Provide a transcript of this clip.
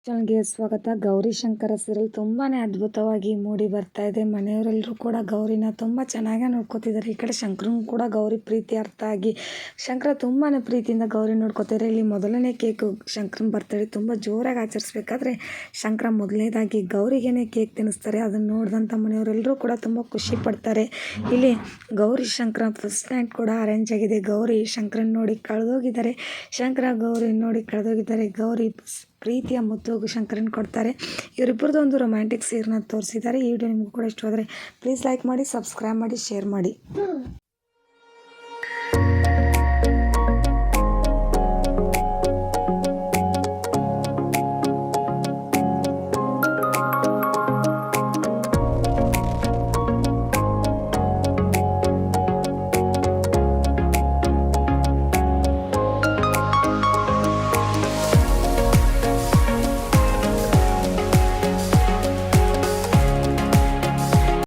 ಚಾನಲ್‌ಗೆ ಸ್ವಾಗತ. ಗೌರಿ ಶಂಕರ ಸೀರಿಯಲ್ ತುಂಬಾನೇ ಅದ್ಭುತವಾಗಿ ಮೂಡಿ ಬರ್ತಾ ಇದೆ. ಮನೆಯವರೆಲ್ಲರೂ ಕೂಡ ಗೌರಿನ ತುಂಬ ಚೆನ್ನಾಗೇ ನೋಡ್ಕೋತಿದ್ದಾರೆ. ಈ ಕಡೆ ಶಂಕರಂಗೂ ಕೂಡ ಗೌರಿ ಪ್ರೀತಿ ಅರ್ಥ ಆಗಿ ಶಂಕರ ತುಂಬಾನೇ ಪ್ರೀತಿಯಿಂದ ಗೌರಿ ನೋಡ್ಕೋತಾರೆ. ಇಲ್ಲಿ ಮೊದಲನೇ ಕೇಕು ಶಂಕರನ ಬರ್ತಡೇ ತುಂಬ ಜೋರಾಗಿ ಆಚರಿಸ್ಬೇಕಾದ್ರೆ ಶಂಕರ ಮೊದಲನೇದಾಗಿ ಗೌರಿಗೇನೆ ಕೇಕ್ ತಿನ್ನಿಸ್ತಾರೆ. ಅದನ್ನು ನೋಡಿದಂಥ ಮನೆಯವರೆಲ್ಲರೂ ಕೂಡ ತುಂಬ ಖುಷಿ ಪಡ್ತಾರೆ. ಇಲ್ಲಿ ಗೌರಿ ಶಂಕರ ಫಸ್ಟ್ ನೈಟ್ ಕೂಡ ಅರೇಂಜ್ ಆಗಿದೆ. ಗೌರಿ ಶಂಕರನ್ ನೋಡಿ ಕಳೆದೋಗಿದ್ದಾರೆ. ಶಂಕರ ಗೌರಿ ನೋಡಿ ಕಳೆದೋಗಿದ್ದಾರೆ. ಗೌರಿ ಪ್ರೀತಿಯ ಮುತ್ತು ಶಂಕರನ್ ಕೊಡ್ತಾರೆ. ಇವರಿಬ್ಬರದ್ದು ಒಂದು ರೊಮ್ಯಾಂಟಿಕ್ ಸೀನ್ನ ತೋರಿಸಿದ್ದಾರೆ. ಈ ವಿಡಿಯೋ ನಿಮಗೂ ಕೂಡ ಇಷ್ಟವಾದರೆ ಪ್ಲೀಸ್ ಲೈಕ್ ಮಾಡಿ, ಸಬ್ಸ್ಕ್ರೈಬ್ ಮಾಡಿ, ಶೇರ್ ಮಾಡಿ.